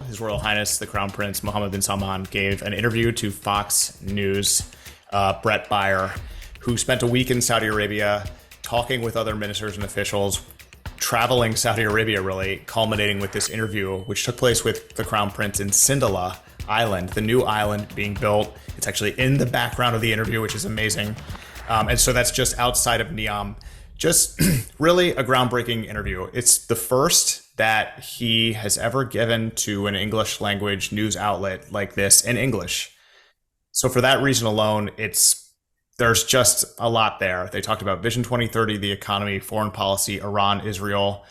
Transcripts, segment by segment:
His Royal Highness, the Crown Prince Mohammed bin Salman, gave an interview to Fox News, Brett Baier, who spent a week in Saudi Arabia talking with other ministers and officials, traveling Saudi Arabia, really, culminating with this interview, which took place with the Crown Prince in Sindalah Island, the new island being built. It's actually in the background of the interview, which is amazing. And so that's just outside of Niam. Just really a groundbreaking interview. It's the first that he has ever given to an English language news outlet like this in English. So for that reason alone, there's just a lot there. They talked about Vision 2030, the economy, foreign policy, Iran, Israel,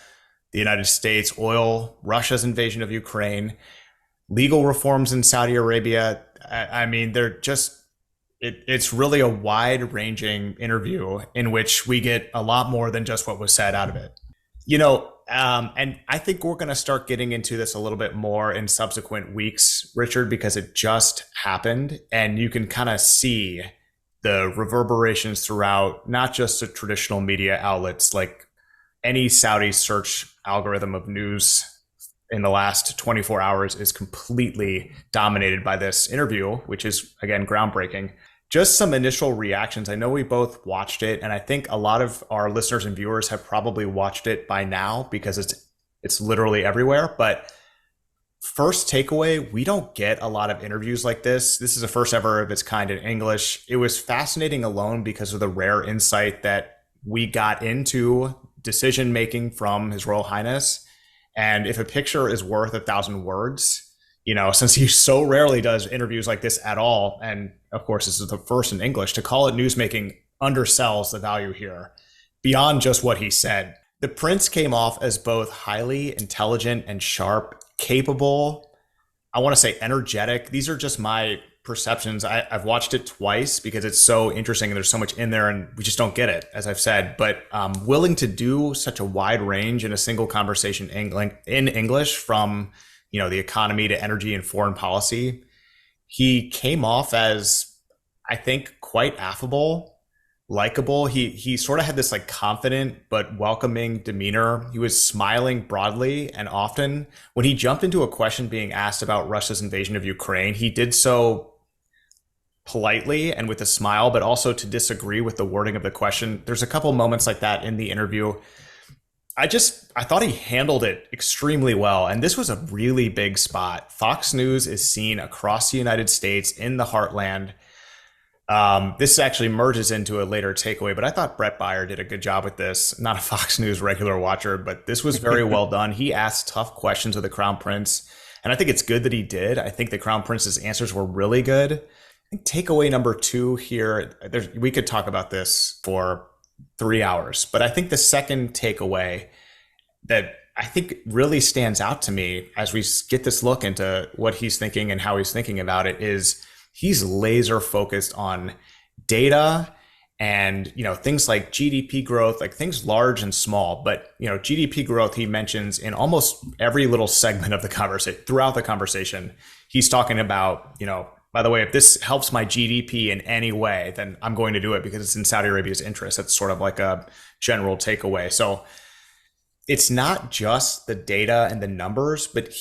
the United States, oil, Russia's invasion of Ukraine, legal reforms in Saudi Arabia. I mean, it's really a wide-ranging interview in which we get a lot more than just what was said out of it. And I think we're going to start getting into this a little bit more in subsequent weeks, Richard, because it just happened, and you can kind of see the reverberations throughout, not just the traditional media outlets. Like any Saudi search algorithm of news in the last 24 hours is completely dominated by this interview, which is, again, groundbreaking. Just some initial reactions. I know we both watched it, and I think a lot of our listeners and viewers have probably watched it by now because it's literally everywhere. But first takeaway, we don't get a lot of interviews like this. This is the first ever of its kind in English. It was fascinating alone because of the rare insight that we got into decision making from His Royal Highness. And if a picture is worth 1,000 words, since he so rarely does interviews like this at all, and of course, this is the first in English, to call it newsmaking undersells the value here beyond just what he said. The prince came off as both highly intelligent and sharp, capable, I want to say energetic. These are just my perceptions. I've watched it twice because it's so interesting and there's so much in there and we just don't get it, as I've said. But willing to do such a wide range in a single conversation in English, from the economy to energy and foreign policy. He came off as, I think, quite affable, likable. He sort of had this like confident but welcoming demeanor. He was smiling broadly and often. When he jumped into a question being asked about Russia's invasion of Ukraine, he did so politely and with a smile, but also to disagree with the wording of the question. There's a couple moments like that in the interview. I thought he handled it extremely well. And this was a really big spot. Fox News is seen across the United States in the heartland. This actually merges into a later takeaway, but I thought Brett Baier did a good job with this. Not a Fox News regular watcher, but this was very well done. He asked tough questions of the Crown Prince, and I think it's good that he did. I think the Crown Prince's answers were really good. I think takeaway number 2 here, we could talk about this for 3 hours. But I think the second takeaway that I think really stands out to me as we get this look into what he's thinking and how he's thinking about it is he's laser focused on data and, things like GDP growth, like things large and small. But, GDP growth, he mentions in almost every little segment of the conversation, throughout the conversation. He's talking about, by the way, if this helps my GDP in any way, then I'm going to do it because it's in Saudi Arabia's interest. That's sort of like a general takeaway. So it's not just the data and the numbers, but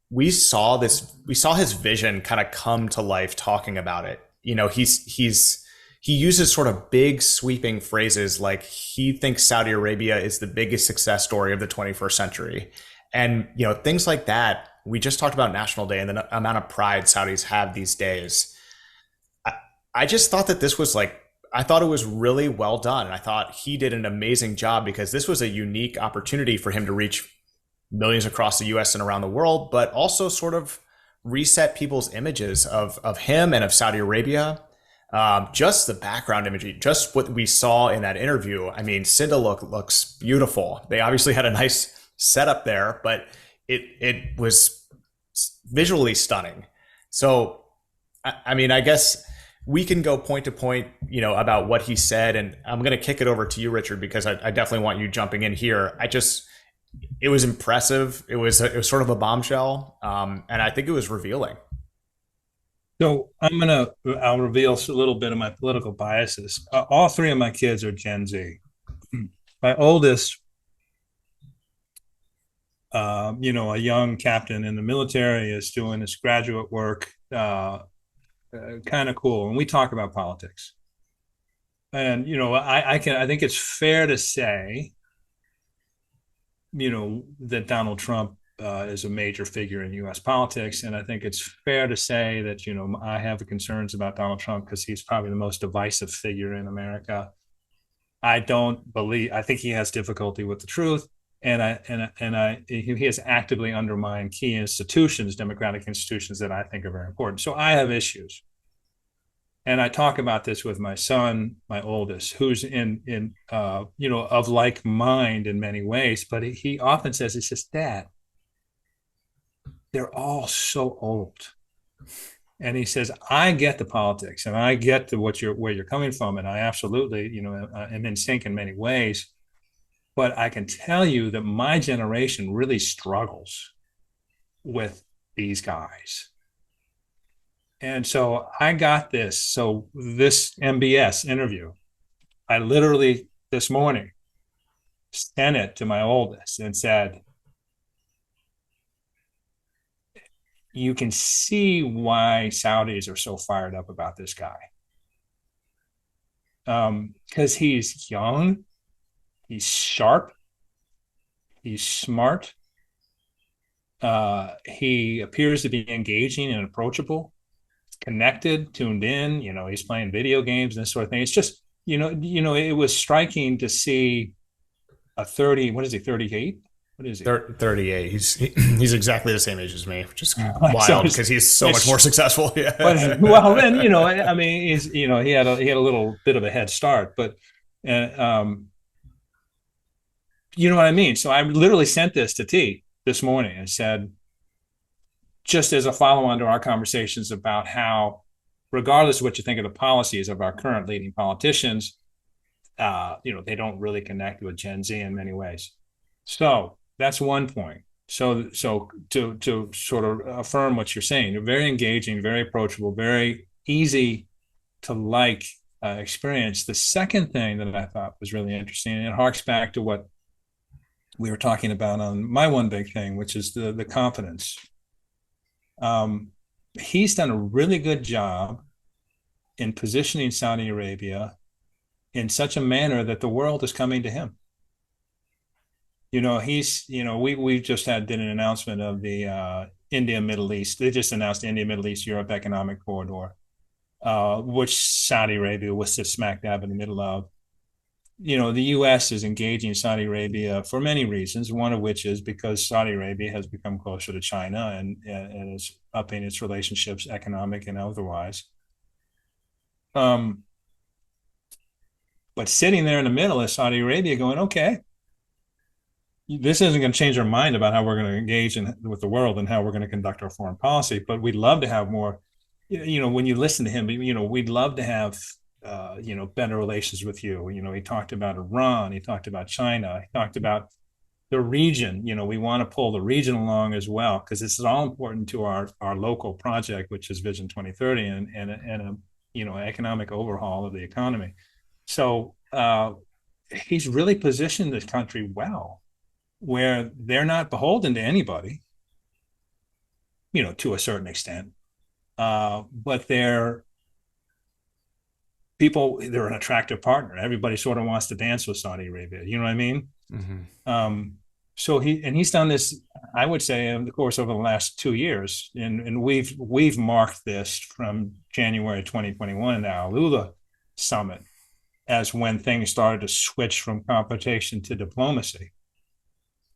we saw his vision kind of come to life talking about it. He uses sort of big sweeping phrases like he thinks Saudi Arabia is the biggest success story of the 21st century. And, things like that. We just talked about National Day and the amount of pride Saudis have these days. I just thought that this was I thought it was really well done. And I thought he did an amazing job because this was a unique opportunity for him to reach millions across the US and around the world, but also sort of reset people's images of him and of Saudi Arabia. Just the background imagery, just what we saw in that interview. I mean, Sindalah looks beautiful. They obviously had a nice setup there, but it was visually stunning. So, I guess we can go point to point, about what he said. And I'm going to kick it over to you, Richard, because I definitely want you jumping in here. It was impressive. It was sort of a bombshell. And I think it was revealing. So I'll reveal a little bit of my political biases. All 3 of my kids are Gen Z. My oldest a young captain in the military is doing his graduate work. Kind of cool. And we talk about politics. And I think it's fair to say, that Donald Trump is a major figure in U.S. politics, and I think it's fair to say that I have concerns about Donald Trump because he's probably the most divisive figure in America. I think he has difficulty with the truth, he has actively undermined key institutions, democratic institutions that I think are very important. So I have issues. And I talk about this with my son, my oldest, who's in of like mind in many ways. But he often says, "It's just Dad, they're all so old." And he says, "I get the politics, and I get where you're coming from, and I absolutely, am in sync in many ways. But I can tell you that my generation really struggles with these guys." And so I got this. So this MBS interview, I literally this morning sent it to my oldest and said, "You can see why Saudis are so fired up about this guy. Because he's young, he's sharp, he's smart, he appears to be engaging and approachable, connected, tuned in. He's playing video games and this sort of thing. It's just, it was striking to see a 30. What is he? 38. What is he? 38. He's exactly the same age as me, which is wild because he's so much more successful. Yeah. Well, then I mean, he had a little bit of a head start, but you know what I mean. So I literally sent this to T this morning and said, just as a follow-on to our conversations about how, regardless of what you think of the policies of our current leading politicians, they don't really connect with Gen Z in many ways. So that's one point. So to sort of affirm what you're saying, they're very engaging, very approachable, very easy to like experience. The second thing that I thought was really interesting, and it harks back to what we were talking about on my one big thing, which is the confidence. He's done a really good job in positioning Saudi Arabia in such a manner that the world is coming to him. We just did an announcement of the India Middle East. They just announced the India Middle East Europe Economic Corridor, which Saudi Arabia was sit smack dab in the middle of. The U.S. is engaging Saudi Arabia for many reasons, one of which is because Saudi Arabia has become closer to China and is upping its relationships, economic and otherwise. But sitting there in the middle is Saudi Arabia going, okay, this isn't going to change our mind about how we're going to engage with the world and how we're going to conduct our foreign policy, but we'd love to have more, when you listen to him, we'd love to have better relations with you. He talked about Iran, he talked about China, he talked about the region. We want to pull the region along as well, because this is all important to our local project, which is Vision 2030 and a economic overhaul of the economy. So he's really positioned this country well, where they're not beholden to anybody, to a certain extent, but they're an attractive partner. Everybody sort of wants to dance with Saudi Arabia. You know what I mean? Mm-hmm. So he's done this, I would say, in the course over the last 2 years, and we've marked this from January 2021 in the Al-Ula summit as when things started to switch from competition to diplomacy.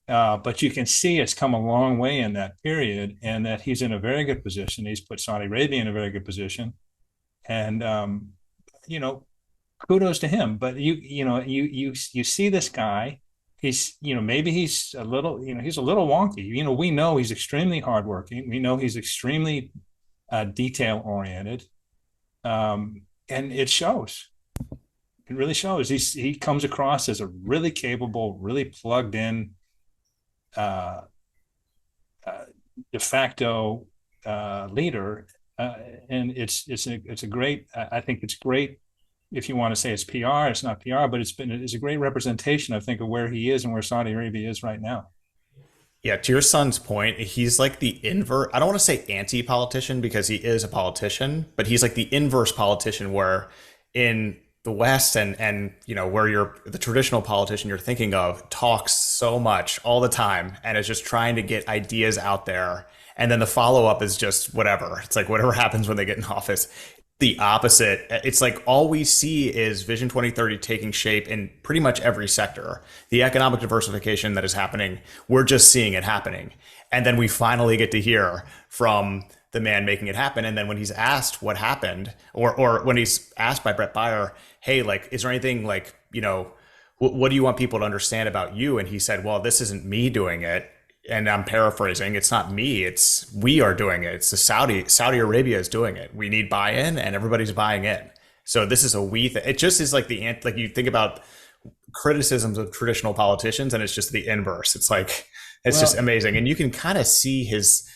But you can see it's come a long way in that period, and that he's in a very good position. He's put Saudi Arabia in a very good position, and kudos to him. But you see this guy. He's maybe he's a little wonky. We know he's extremely hardworking. We know he's extremely detail oriented, and it shows. It really shows. He comes across as a really capable, really plugged in, de facto leader, and it's a great. I think it's great. If you want to say it's PR, it's not PR, but it's a great representation, I think, of where he is and where Saudi Arabia is right now. Yeah, to your son's point, he's like the invert. I don't want to say anti-politician because he is a politician, but he's like the inverse politician where in the West and where you're the traditional politician you're thinking of talks so much all the time and is just trying to get ideas out there. And then the follow-up is just whatever. It's like whatever happens when they get in office. The opposite. It's like all we see is Vision 2030 taking shape in pretty much every sector. The economic diversification that is happening, we're just seeing it happening. And then we finally get to hear from the man making it happen. And then when he's asked what happened, or when he's asked by Brett Baier, hey, like, is there anything like, what do you want people to understand about you? And he said, well, this isn't me doing it. And I'm paraphrasing, it's not me, it's we are doing it. It's the Saudi Arabia is doing it. We need buy-in and everybody's buying in. So this is a we thing. It just is like like you think about criticisms of traditional politicians and it's just the inverse. It's like, it's just amazing. And you can kind of see his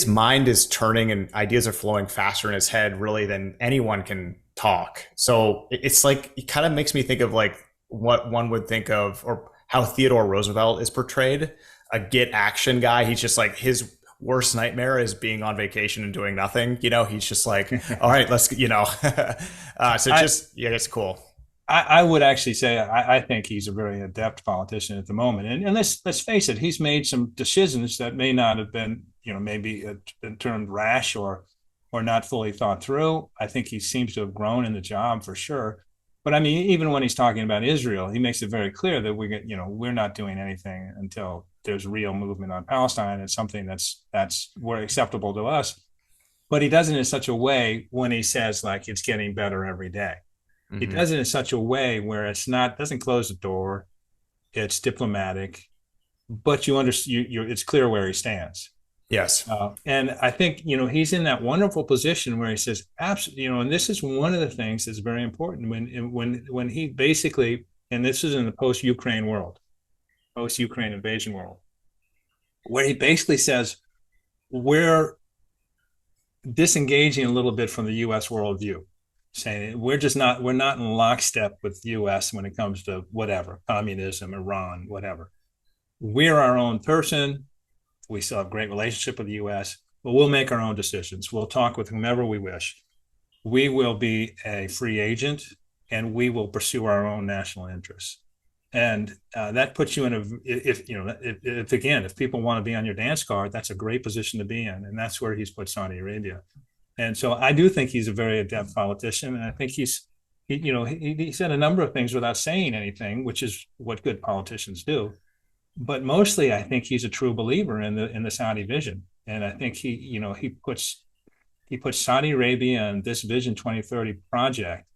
mind is turning and ideas are flowing faster in his head really than anyone can talk. So it's like, it kind of makes me think of like what one would think of or how Theodore Roosevelt is portrayed. A get action guy. He's just like his worst nightmare is being on vacation and doing nothing. He's just like, all right, let's, it's cool. I would actually say I think he's a very adept politician at the moment. And let's face it, he's made some decisions that may not have been, maybe been termed rash or not fully thought through. I think he seems to have grown in the job for sure. But I mean, even when he's talking about Israel, he makes it very clear that we're not doing anything until there's real movement on Palestine. It's something that's acceptable to us. But he does it in such a way when he says like it's getting better every day. Mm-hmm. He does it in such a way where doesn't close the door. It's diplomatic, but it's clear where he stands. Yes. And I think, he's in that wonderful position where he says, absolutely, and this is one of the things that's very important when he basically, and this is in the post-Ukraine invasion world, where he basically says, we're disengaging a little bit from the U.S. worldview, saying we're not in lockstep with the U.S. when it comes to whatever, communism, Iran, whatever. We're our own person. We still have a great relationship with the U.S., but we'll make our own decisions. We'll talk with whomever we wish. We will be a free agent, and we will pursue our own national interests. And that puts you in if people want to be on your dance card, that's a great position to be in, and that's where he's put Saudi Arabia. And so I do think he's a very adept politician, and I think he said a number of things without saying anything, which is what good politicians do. But mostly, I think he's a true believer in the Saudi vision, and I think he puts Saudi Arabia and this Vision 2030 project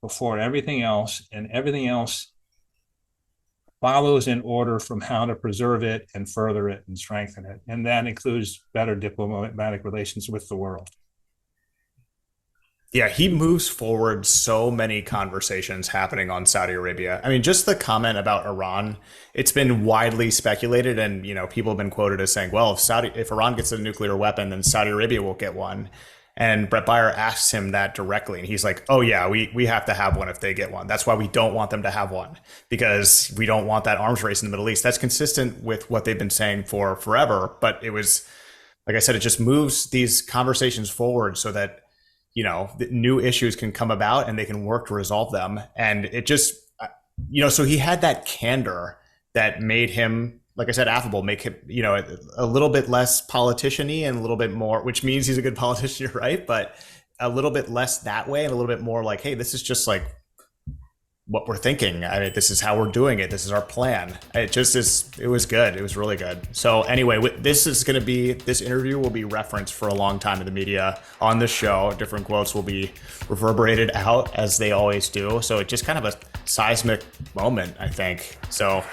before everything else, and everything else follows in order from how to preserve it and further it and strengthen it, and that includes better diplomatic relations with the world. Yeah, he moves forward so many conversations happening on Saudi Arabia. I mean, just the comment about Iran, it's been widely speculated, and people have been quoted as saying, well, if Iran gets a nuclear weapon, then Saudi Arabia will get one. And Brett Baier asks him that directly, and he's like, oh yeah, we have to have one if they get one. That's why we don't want them to have one, because we don't want that arms race in the Middle East. That's consistent with what they've been saying for forever, but it was, like I said, it just moves these conversations forward so that new issues can come about and they can work to resolve them. And it just, so he had that candor that made him, like I said, affable, make him, a little bit less politician-y and a little bit more, which means he's a good politician, right? But a little bit less that way and a little bit more like, hey, this is just like what we're thinking. I mean, this is how we're doing it. This is our plan. It was good. It was really good. So anyway, this interview will be referenced for a long time in the media on the show. Different quotes will be reverberated out as they always do. So it's just kind of a seismic moment, I think. So